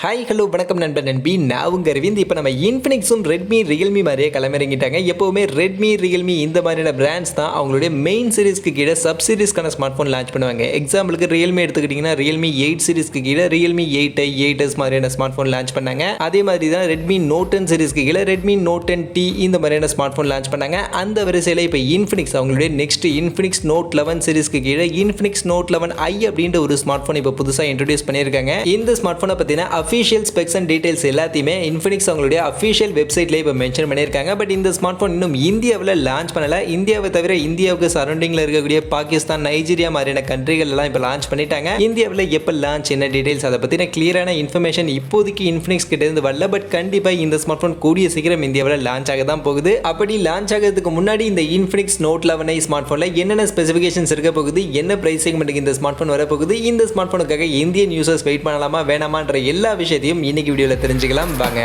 Hi hello வணக்கம் நண்பன் நண்பி நான் உங்கள் அரவிந்த். இப்போ நம்ம இன்ஃபினிக்ஸும் ரெட்மி ரியல்மி மாதிரியே கிளம்பிறங்கிட்டாங்க. எப்போவுமே ரெட்மி ரியல்மி இந்த மாதிரியான பிராண்ட்ஸ் தான் அவங்களுடைய மெயின் சீரிஸ்க்கு கீழே சப் சீரிஸ்க்கான ஸ்மார்ட் ஃபோன் லான்ச் பண்ணுவாங்க. எக்ஸாம்பிளுக்கு ரியல்மி எடுத்துக்கிட்டிங்கன்னா ரியல்மி 8 சீரிஸ்க்கு கீழே ரியல்மி 8i 8s மாதிரியான ஸ்மார்ட் ஃபோன் லான்ச் பண்ணாங்க. அதே மாதிரி தான் ரெட்மி நோட் 10 சீரிஸ்க்கு கீழே ரெட்மி நோட் 10T இந்த மாதிரியான ஸ்மார்ட் ஃபோன் லான்ச் பண்ணாங்க. அந்த வரிசையில் இப்போ இன்ஃபினிக்ஸ் அவங்களுடைய நெக்ஸ்ட் இன்ஃபினிக்ஸ் நோட் 11 சீரிஸ்க்கு கீழே இன்ஃபினிக்ஸ் நோட் 11i அப்படின்ற ஒரு ஸ்மார்ட் ஃபோன் இப்போ புதுசாக இன்ட்ரோடியூஸ் பண்ணியிருக்காங்க. இந்த ஸ்மார்ட் ஃபோனை பற்றின அஃபிஷியல் ஸ்பெக்ஸ் அண்ட் டீடைல்ஸ் எல்லாத்தையுமே இன்ஃபினிக்ஸ் அவங்களுடைய அஃபிஷியல் வெப்சைட்லேயே இப்போ மென்ஷன் பண்ணியிருக்காங்க. பட் இந்த ஸ்மார்ட் ஃபோன் இன்னும் இந்தியாவில் லான்ச் பண்ணல. இந்தியாவை தவிர இந்தியாவுக்கு சரௌண்டிங்கில் இருக்கக்கூடிய பாகிஸ்தான், நைஜீரியா மாதிரியான கண்ட்ரிகள் எல்லாம் இப்போ லான்ச் பண்ணிட்டாங்க. இந்தியாவில் எப்போ லான்ச், என்ன டீடைல்ஸ், அதை பற்றின கிளியரான இன்ஃபர்மேஷன் இப்போதைக்கு இன்ஃபினிக்ஸ் கிட்ட இருந்து வரல. பட் கண்டிப்பாக இந்த ஸ்மார்ட் ஃபோன் கூடிய சீக்கிரம் இந்தியாவில் லான்ச் ஆக தான் போகுது. அப்படி லான்ச் ஆகிறதுக்கு முன்னாடி இந்த இன்ஃபினிக்ஸ் நோட் 11i ஸ்மார்ட் ஃபோனில் என்னென்ன ஸ்பெசிஃபிகேஷன்ஸ் இருக்க போகுது, என்ன பிரைஸ் செக்மெண்ட்டுக்கு இந்த ஸ்மார்ட் ஃபோன் வரப்போகுது, இந்த ஸ்மார்ட் ஃபோனுக்காக இந்தியன் யூசர்ஸ் வெயிட் பண்ணலாமா வேணாமான்ற எல்லா விஷயத்தையும் இன்னைக்கு வீடியோவில் தெரிஞ்சுக்கலாம் வாங்க.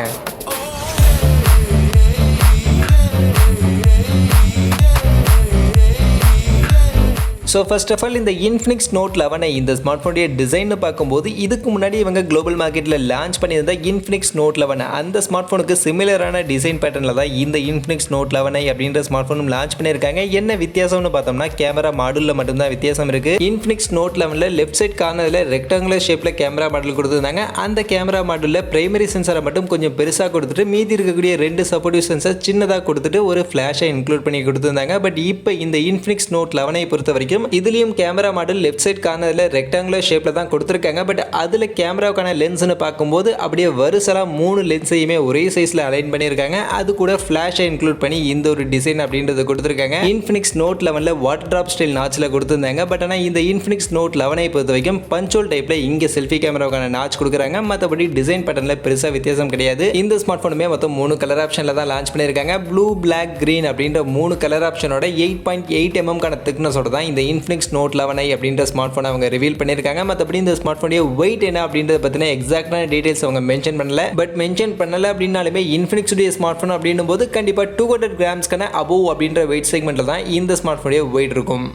ஸோ ஃபர்ஸ்ட் ஆஃப் ஆல் இந்த இன்ஃபினிக்ஸ் நோட் 11 இந்த ஸ்மார்ட் ஃபோனுடைய டிசைன்னு பார்க்கும்போது இதுக்கு முன்னாடி இவங்க குளோபல் மார்க்கெட்டில் லான்ச் பண்ணியிருந்த இன்ஃபினிக்ஸ் நோட் 11 அந்த ஸ்மார்ட் ஃபோனுக்கு சிமிலரான டிசைன் பேட்டர்னில் தான் இந்த இன்ஃபினிக்ஸ் நோட் 11i அப்படின்ற ஸ்மார்ட் ஃபோனும் லான்ச் பண்ணியிருக்காங்க. என்ன வித்தியாசம்னு பார்த்தோம்னா கேமரா மாடலில் மட்டும்தான் வித்தியாசம் இருக்குது. இன்ஃபினிக்ஸ் நோட் 11 லெஃப்ட் சைட் கார்னரில் ரெக்டாங்குலர் ஷேப்பில் கேமரா மாடல் கொடுத்துருந்தாங்க. அந்த கேமரா மாடலில் பிரைமரி சென்சாரை மட்டும் கொஞ்சம் பெருசாக கொடுத்துட்டு மீதி இருக்கக்கூடிய 2 சப்போர்ட்டிவ் சென்சார் சின்னதாக கொடுத்துட்டு ஒரு ஃப்ளாஷை இன்க்ளூட் பண்ணி கொடுத்துருந்தாங்க. பட் இப்போ இந்த இன்ஃபினிக்ஸ் நோட் 11i பொறுத்த வரைக்கும் இதுலயும் கேமரா மாடல் லெஃப்ட் சைட் கார்னர்ல ரெக்டாங்குலர் ஷேப்ல தான் கொடுத்திருக்காங்க. பட் அதுல கேமராவுக்கான லென்ஸ்னு பார்க்கும்போது அப்படியே வரிசலா 3 லென்ஸையுமே ஒரே சைஸ்ல அலைன் பண்ணியிருக்காங்க. அது கூட ஃபிளாஷை இன்க்ளூட் பண்ணி இந்த ஒரு டிசைன் அப்படின்றது கொடுத்திருக்காங்க. Infinix note 11 water drop style நாட்ச்ல கொடுத்திருந்தாங்க. பட் ஆனால் இந்த இன்ஃபினிக்ஸ் நோட் 11ஐ பொறுத்த வரைக்கும் பஞ்சோல் டைப்ல இங்க செல்ஃபி கேமராவுக்கான நாட்ச் கொடுக்குறாங்க. மற்றபடி டிசைன் பேட்டர்ல பெருசா வித்தியாசம் கிடையாது. இந்த ஸ்மார்ட் போனுமே மொத்தம் 3 கலர் ஆப்ஷன்ல தான் லான்ச் பண்ணியிருக்காங்க. ப்ளூ, பிளாக், கிரீன் அப்படின்ற 3 கலர் ஆப்ஷனோட 8.8mm கான திக்னஸோட தான் இந்த இன்ஃபினிக்ஸ் நோட் 11i அப்படின்ற ஸ்மார்ட் ஃபோன் அவங்க ரிவீல் பண்ணியிருக்காங்க. மற்றபடி இந்த ஸ்மார்ட் ஃபோனுடைய வெயிட் என்ன அப்படின்றத பற்றின எக்ஸாக்டான டீடைல்ஸ் அவங்க மென்ஷன் பண்ணல. பட் மென்ஷன் பண்ணல அப்படின்னாலுமே இன்ஃபினிக்ஸ் உடைய ஸ்மார்ட் ஃபோன் அப்படின்னும் போது கண்டிப்பாக 200 கிராம்ஸ்க்கான அபோவ் அப்படின்ற வெயிட் செக்மெண்ட்டில் தான் இந்த ஸ்மார்ட் ஃபோனுடைய வெயிட் இருக்கும்.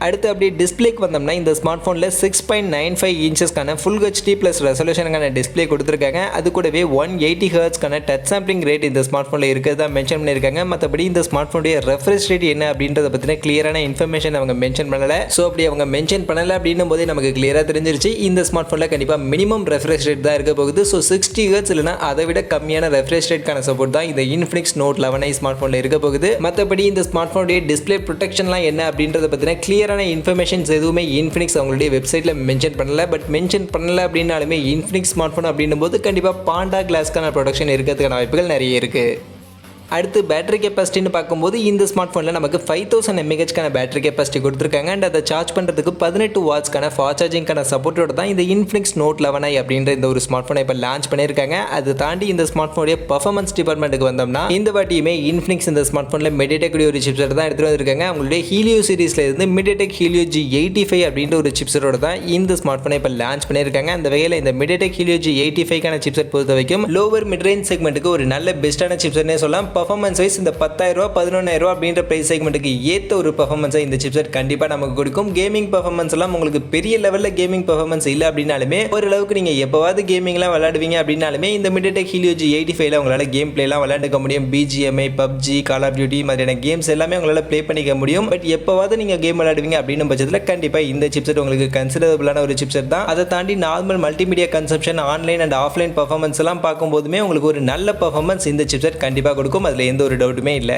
அடுத்து அப்படியே டிஸ்பிளேக்கு வந்தோம்னா இந்த ஸ்மார்ட் ஃபோனில் 6.95 இன்ச்சஸ்க்கான ஃபுல் ஹெச்டி ப்ளஸ் ரெசல்யூஷனுக்கான டிஸ்பிளே கொடுத்துருக்காங்க. அது கூடவே 180 ஹெர்ட்ஸ்க்கான டச் சாம்பிளிங் ரேட் இந்த ஸ்மார்ட் ஃபோனில் இருக்கிறதா மென்ஷன் பண்ணியிருக்காங்க. மற்றபடி இந்த ஸ்மார்ட் ஃபோனுடைய ரெஃப்ரெஷ் ரேட் என்ன அப்படின்றத பற்றின கிளியரான இன்ஃபர்மேஷன் அவங்க மென்ஷன் பண்ணலை. ஸோ அப்படி அவங்க மென்ஷன் பண்ணலை அப்படின்னும் போதே நமக்கு கிளியராக தெரிஞ்சிருச்சு இந்த ஸ்மார்ட் ஃபோனில் கண்டிப்பாக மினிமம் ரெஃப்ரெஷ் ரேட் தான் இருக்க போகுது. ஸோ 60 ஹெர்ட்ஸ் இல்லைனா அதை விட கம்மியான ரெஃப்ரெஷ் ரேட்கான சப்போர்ட் தான் இந்த இன்ஃபினிக்ஸ் நோட் 11i ஸ்மார்ட் ஃபோனில் இருக்க போகுது. மற்றபடி இந்த ஸ்மார்ட் ஃபோனுடைய டிஸ்பிளே ப்ரொடெக்ஷன்லாம் என்ன அப்படின்றத பற்றின கிளியரான இன்ஃபர்மேஷன் எதுவுமே இன்ஃபினிக்ஸ் அவங்களுடைய வெப்சைட்ல மென்ஷன் பண்ணல. பட் மென்ஷன் பண்ணல அப்படின்னாலுமே இன்ஃபினிக்ஸ் ஸ்மார்ட் ஃபோன் அப்படின்னும் போது கண்டிப்பாக பாண்டா கிளாஸ்க்கான ப்ரொடக்ஷன் இருக்கிறதுக்கான வாய்ப்புகள் நிறைய இருக்கு. அடுத்து பேட்டரி கெப்பாசிட்டின்னு பார்க்கும்போது இந்த ஸ்மார்ட் ஃபோனில் நமக்கு 5000 mAhக்கான பேட்டரி கெப்பாசிட்டி கொடுத்துருக்காங்க. அண்ட் அதை சார்ஜ் பண்ணுறதுக்கு 18 வாட்ஸ்க்கான ஃபாஸ்ட் சார்ஜிங்கான சப்போர்ட்டோட தான் இந்த இன்ஃபினிக்ஸ் நோட் 11i அப்படின்ற இந்த ஒரு ஸ்மார்ட் ஃபோனை இப்போ லான்ச் பண்ணியிருக்காங்க. அதை தாண்டி இந்த ஸ்மார்ட் ஃபோனுடைய பர்ஃபார்மன்ஸ் டிபார்ட்மெண்ட்டுக்கு வந்தோம்னா இந்த வாட்டியுமே இன்ஃபினிக்ஸ் இந்த ஸ்மார்ட் ஃபோனில் Mediatek ஒரு சிப்செட் தான் எடுத்துகிட்டு வந்திருக்காங்க. அவங்களுடைய ஹீலியோ சீரிஸில் இருந்து Mediatek Helio G85 அப்படின்ற ஒரு சிப்செட்டோட தான் இந்த ஸ்மார்ட் ஃபோனை இப்போ லான்ச் பண்ணியிருக்காங்க. அந்த வகையில் இந்த Mediatek Helio G85க்கான சிப்செட் பொறுத்த வரைக்கும் லோவர் மிட் ரேஞ்ச் செக்மெண்ட்டுக்கு ஒரு நல்ல பெஸ்ட்டான சிப்செட்னே சொல்லலாம். பர்ஃபார்மன்ஸ் வைஸ் இந்த 10,000 11,000 அப்படின்ற பிரைஸ் செக்மெண்ட்டுக்கு ஏற்ற ஒரு பர்ஃபார்மன்ஸை இந்த சிப்செட் கண்டிப்பாக நமக்கு கொடுக்கும். கேமிங் பர்ஃபார்மன்ஸ் எல்லாம் உங்களுக்கு பெரிய லெவலில் கேமிங் பர்ஃபார்மன்ஸ் இல்லை அப்படின்னாலுமே ஓரளவுக்கு நீங்கள் எப்போவாது கேமிங்லாம் விளையாடுவீங்க அப்படின்னாலுமே இந்த Mediatek Helio G85ல உங்களால் கேம் பிளேலாம் விளையாண்டுக்க முடியும். BGMI, PUBG, Call of Duty மாதிரியான கேம்ஸ் எல்லாமே உங்களால் ப்ளே பண்ணிக்க முடியும். பட் எப்போவாது நீங்கள் கேம் விளையாடுவீங்க அப்படின்னும் பட்சத்தில் கண்டிப்பாக இந்த சிப்செட் உங்களுக்கு கன்சிடரபிளான ஒரு சிப்செட் தான். அதை தாண்டி normal multimedia consumption, online and offline performance எல்லாம் பார்க்கும்போதுமே உங்களுக்கு ஒரு நல்ல பர்ஃபார்மன்ஸ் இந்த சிப்செட் கண்டிப்பாக கொடுக்கும். அதில் எந்த ஒரு டவுட்டுமே இல்லை.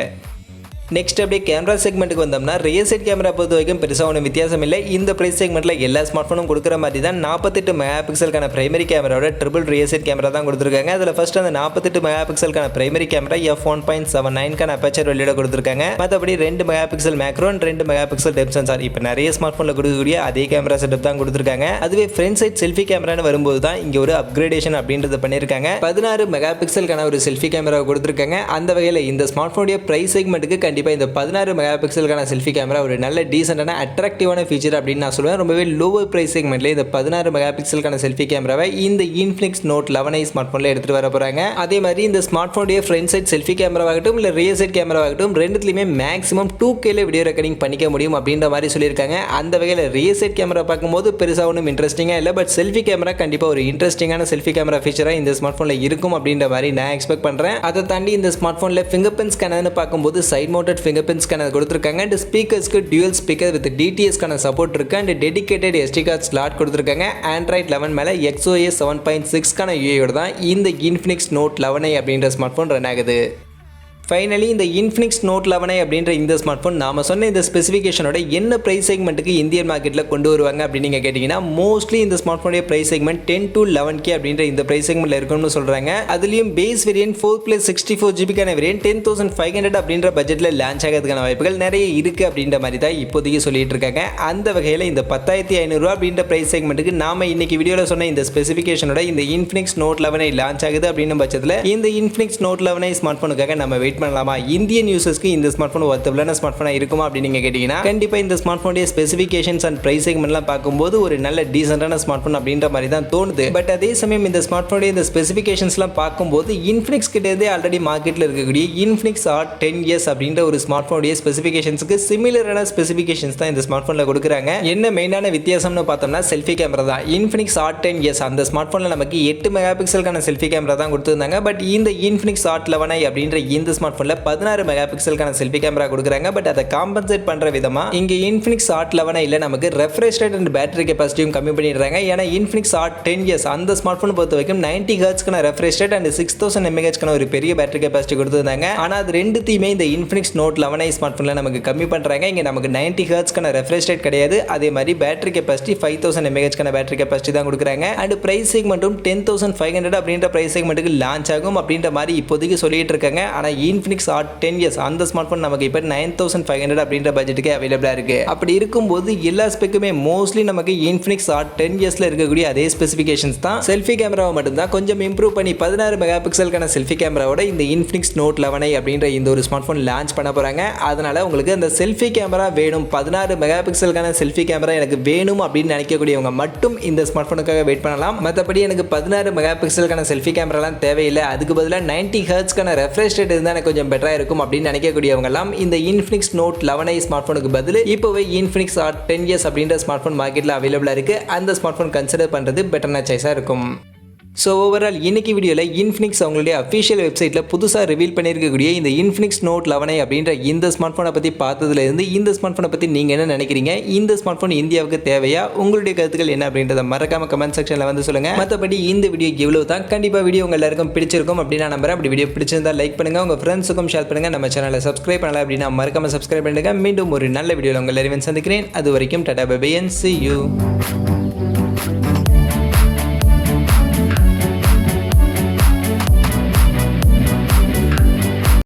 நெக்ஸ்ட் அப்படியே கேமரா செக்மெண்ட்டுக்கு வந்தோம்னா ரியல் சைட் கேமரா பொறுத்த வரைக்கும் பெருசாக ஒன்றும் வித்தியாசம் இல்லை. இந்த ப்ரைஸ் செக்மெண்ட்டில் எல்லா ஸ்மார்ட் ஃபோனும் கொடுக்குற மாதிரி தான் 48 மெகா பிக்சலுக்கான பிரைமரி கேமராவோட ட்ரிபிள் ரியல் சைட் கேமரா தான் கொடுத்துருக்காங்க. அதில் ஃபர்ஸ்ட் அந்த 48 மெகா பிக்சலுக்கான பிரைமரி கேமரா f1.79 அப்பேச்சர் வெளியிட கொடுத்துருக்காங்க. மற்றபடி 2 mega pixel macro, 2 mega pixel depth sensor இப்போ நிறைய ஸ்மார்ட் ஃபோனில் கொடுக்கக்கூடிய அதே கேமரா செட்டப் தான் கொடுத்துருக்காங்க. அதுவே ஃப்ரண்ட் சைட் செல்ஃபி கேமரான்னு வரும்போது தான் இங்கே ஒரு அப்கிரேடேஷன் அப்படின்றத பண்ணியிருக்காங்க. 16 மெகா பிக்சலுக்கான ஒரு செல்ஃபி கேமரா கொடுத்துருக்காங்க. அந்த வகையில் இந்த ஸ்மார்ட் ஃபோனுடைய ப்ரைஸ் செக்மெண்ட்டுக்கு கண்டிப்பாக கண்டிப்பாக இந்த 16 மெகா பிக்சலுக்கான செல்ஃபி கேமரா ஒரு நல்ல டீசென்டான அட்ராக்டிவான ஃபீச்சர் அப்படின்னு நான் சொல்லுவேன். ரொம்பவே லோவர் ப்ரைஸ் செக்மெண்ட்லேயே இந்த 16 மெகா பிக்சலுக்கான செல்ஃபி கேமராவை இந்த இன்ஃபினிக்ஸ் நோட் 11 ஸ்மார்ட் ஃபோனில் எடுத்துகிட்டு வர போகிறாங்க. அதே மாதிரி இந்த ஸ்மார்ட் ஃபோனுடைய ஃப்ரண்ட் சைட் செல்ஃபி கேமராவாகட்டும் இல்லை ரியர் சைட் கேமராவாகட்டும் ரெண்டுத்துலையுமே மேக்ஸிமம் 2Kல வீடியோ ரெக்கார்டிங் பண்ணிக்க முடியும் அப்படின்ற மாதிரி சொல்லியிருக்காங்க. அந்த வகையில் ரியர் சைட் கேமரா பார்க்கும்போது பெருசாக ஒன்றும் இன்ட்ரெஸ்டிங்காக இல்லை. பட் செல்ஃபி கேமரா கண்டிப்பாக ஒரு இன்ட்ரெஸ்டிங்கான செல்ஃபி கேமரா ஃபீச்சராக இந்த ஸ்மார்ட் ஃபோனில் இருக்கும் அப்படின்ற மாதிரி நான் எக்ஸ்பெக்ட் பண்ணுறேன். அதை தாண்டி இந்த ஸ்மார்ட் ஃபோனில் ஃபிங்கர் பிரிண்ட் ஸ்கேனர்னு பார்க்கும்போது side mounted finger print scanner கொடுத்துருக்காங்க. அண்ட் ஸ்பீக்கர்ஸ்க்கு டியூல் ஸ்பீக்கர் வித் டிடிஎஸ்க்கான சப்போர்ட் இருக்கு. And dedicated SD card slot கொடுத்துருக்காங்க. Android 11 மேலே XOS 7.6க்கான UIயோட தான் இந்த இன்ஃபினிக்ஸ் நோட் 11 அப்படின்ற ஸ்மார்ட் ஃபோன் ரன் ஆகுது. ஃபைனலி இந்த இன்ஃபினிக்ஸ் நோட் 11 அப்படின்ற இந்த ஸ்மார்ட் ஃபோன் நாம சொன்ன இந்த ஸ்பெசிஃபிகேஷனோட என்ன ப்ரைஸ் செக்மெண்ட்டுக்கு இந்தியன் மார்க்கெட்டில் கொண்டு வருவாங்க அப்படின்னு நீங்கள் கேட்டிங்கன்னா மோஸ்ட்லி இந்த ஸ்மார்ட் ஃபோனுடைய ப்ரைஸ் செக்மெண்ட் 10 to 11K அப்படின்ற இந்த ப்ரைஸ் செக்மெண்ட்டில் இருக்கும்னு சொல்கிறாங்க. அதுலேயும் பேஸ் வேரியன்ட் 4+64GB வேரியன்ட் 10,500 அப்படின்ற பட்ஜெட்டில் லான்ச் ஆகிறதுக்கான வாய்ப்புகள் நிறைய இருக்குது அப்படின்ற மாதிரி தான் இப்போதைக்கு சொல்லிட்டு இருக்காங்க. அந்த வகையில் இந்த 10,500 அப்படின்ற ப்ரைஸ் செக்மெண்ட்டுக்கு நாம இன்னைக்கு வீடியோவில் சொன்ன இந்த ஸ்பெசிஃபிகேஷனோட இந்த இன்ஃபினிக்ஸ் நோட் 11 லான்ச் ஆகுது அப்படின்ற பட்சத்தில் இந்த இன்ஃபினிக்ஸ் நோட் 11 ஸ்மார்ட் ஃபோனுக்காக நம்ம வெயிட் பண்ணலாமா? இந்தியன் யூசர்ஸ்க்கு இந்த ஸ்மார்ட் ஃபோன் ஒர்த்தபிளான ஸ்மார்ட் ஃபோனா இருக்குமா அப்படின்னு நீங்க கேட்டீங்கன்னா கண்டிப்பா இந்த ஸ்மார்ட் ஃபோனுடைய ஸ்பெசிஃபிகேஷன்ஸ் அண்ட் பிரைஸ் செக்மெண்ட்லாம் பார்க்கும்போது ஒரு நல்ல டீசென்டான ஸ்மார்ட் ஃபோன் அப்படின்ற மாதிரி தான் தோணுது. பட் அதே சமயம் இந்த ஸ்மார்ட் ஃபோனுடைய இந்த ஸ்பெசிஃபிகேஷன்ஸ்லாம் பார்க்கும்போது இன்ஃபினிக்ஸ் கிட்ட இருந்தே ஆல்ரெடி மார்க்கெட்டில் இருக்கக்கூடிய இன்ஃபினிக்ஸ் ஹாட் 10S அப்படின்ற ஒரு ஸ்மார்ட் ஃபோனுடைய ஸ்பெசிஃபிகேஷன்ஸ்க்கு சிமிலரான ஸ்பெசிஃபிகேஷன்ஸ் தான் இந்த ஸ்மார்ட் ஃபோனில் கொடுக்குறாங்க. என்ன மெயினான வித்தியாசம்னு பார்த்தோம்னா செல்ஃபி கேமரா தான். இன்ஃபினிக்ஸ் ஹாட் 10S அந்த ஸ்மார்ட் ஃபோனில் நமக்கு 8 மெகா பிக்சலுக்கான செல்ஃபி கேமரா தான் கொடுத்துருந்தாங்க. பட் இந்த இன்ஃபினிக்ஸ் ஹாட் 11 அப்படின்ற இந்த ஸ்மார்ட் ஃபோனில் 16 மெகா பிக்சலுக்கான செல்ஃபி கேமரா கொடுக்குறாங்க. பட் அதை காம்பன்சேட் பண்ற விதமா இங்க இன்ஃபினிக்ஸ் ஹாட் 11 நமக்கு ரெஃப்ரெஷ் ரேட் அண்ட் பேட்டரி கெபாசிட்டியும் கம்மி பண்ணிடுறாங்க. ஏன்னா இன்ஃபினிக்ஸ் ஹாட் 10S அந்த ஸ்மார்ட் ஃபோன் பொறுத்த வரைக்கும் 90 ஹெர்ட்ஸ்க்கான ரெஃப்ரெஷ் ரேட் அண்ட் 6000 mAhக்கான ஒரு பெரிய பேட்டரி கெபாசிட்டி கொடுத்துருந்தாங்க. ஆனா அது ரெண்டுத்தையுமே இந்த இன்ஃபினிக்ஸ் நோட் 11 ஸ்மார்ட் ஃபோன்ல நமக்கு கம்மி பண்றாங்க. இங்க நமக்கு 90 ஹெர்ட்ஸ்க்கான ரெஃப்ரெஷ் ரேட் கிடையாது. அதே மாதிரி பேட்டரி கெபாசிட்டி 5000 mAhக்கான பேட்டரி கெபாசிட்டி தான் கொடுக்குறாங்க. அண்ட் பிரைஸ் செக்மெண்ட்டும் 10,500 அப்படின்ற பிரைஸ் செக்மெண்ட்டுக்கு லான்ச் ஆகும் அப்படின்ற மாதிரி இப்போதைக்கு சொல்லிட்டு இருக்காங்க. ஆனா இன்ஃபினிக்ஸ் ஹாட் 10S அந்த ஸ்மார்ட் ஃபோன் நமக்கு இப்போ 9,500 அப்படின்ற பட்ஜெட்டுக்கு அவைலபிளாக இருக்கு. அப்படி இருக்கும்போது எல்லா ஸ்பெக்குமே மோஸ்ட்லி நமக்கு இன்ஃபினிக்ஸ் ஹாட் 10Sல இருக்கக்கூடிய அதே ஸ்பெசிஃபிகேஷன்ஸ் தான். செல்ஃபி கேமராவை மட்டும்தான் கொஞ்சம் இம்ப்ரூவ் பண்ணி 16 மெகா பிக்சலுக்கான செல்ஃபி கேமராவோட இந்த இன்ஃபினிக்ஸ் நோட் 11 அப்படின்ற இந்த ஒரு ஸ்மார்ட் ஃபோன் லான்ச் பண்ண போறாங்க. அதனால உங்களுக்கு அந்த செல்ஃபி கேமரா வேணும், 16 மெகா பிக்சலுக்கான செல்ஃபி கேமரா எனக்கு வேணும் அப்படின்னு நினைக்கக்கூடியவங்க மட்டும் இந்த ஸ்மார்ட் ஃபோனுக்காக வெயிட் பண்ணலாம். மற்றபடி எனக்கு 16 மெகா பிக்சலுக்கான செல்ஃி கேமராலாம் தேவையில்லை, அதுக்கு பதிலாக 90 ஹெர்ட்ஸ்க்கான ரெஃப்ரெஷ் ரேட் இருந்தால் எனக்கு கொஞ்சம் பெட்டராக இருக்கும் அப்படின்னு நினைக்கக்கூடியவங்கலாம் இந்த இன்ஃபினிக்ஸ் நோட் 11 ஸ்மார்ட் ஃபோனுக்கு பதில் இப்போவே இன்ஃபினிக்ஸ் ஹாட் 10S அப்படின்ற ஸ்மார்ட் ஃபோன் மார்க்கெட்டில் அவைலபிளாக இருக்கு. அந்த ஸ்மார்ட் ஃபோன் கன்சிடர் பண்ணுறது பெட்டரான சாய்ஸாக இருக்கும். ஸோ ஓவரால் இன்னைக்கு வீடியோவில் இன்ஃபினிக்ஸ் அவங்களுடைய அஃபிஷியல் வெப்சைட்டில் புதுசாக ரிவீல் பண்ணியிருக்கக்கூடிய இந்த இன்ஃபினிக்ஸ் நோட் 11 அப்படின்ற இந்த ஸ்மார்ட் ஃபோனை பற்றி பார்த்ததுலேருந்து இந்த ஸ்மார்ட் ஃபோனை பற்றி நீங்கள் என்ன நினைக்கிறீங்க, இந்த ஸ்மார்ட் ஃபோன் இந்தியாவுக்கு தேவையா, உங்களுடைய கருத்துக்கள் என்ன அப்படின்றத மறக்காம கமெண்ட் செக்ஷனில் வந்து சொல்லுங்கள். மற்றபடி இந்த வீடியோ எவ்வளோ தான் கண்டிப்பாக வீடியோ உங்கள் எல்லாருக்கும் பிடிச்சிருக்கும் அப்படின்னு நான் நம்புறேன். அப்படி வீடியோ பிடிச்சிருந்தா லைக் பண்ணுங்கள், உங்கள் ஃப்ரெண்ட்ஸுக்கும் ஷேர் பண்ணுங்கள். நம்ம சேனலை சப்ஸ்கிரைப் பண்ணலாம் அப்படின்னா மறக்காம சப்ஸ்கிரைப் பண்ணுங்கள். மீண்டும் ஒரு நல்ல வீடியோவில் உங்கள் எல்லாரையும் சந்திக்கிறேன். அது வரைக்கும் tata bye bye and see you.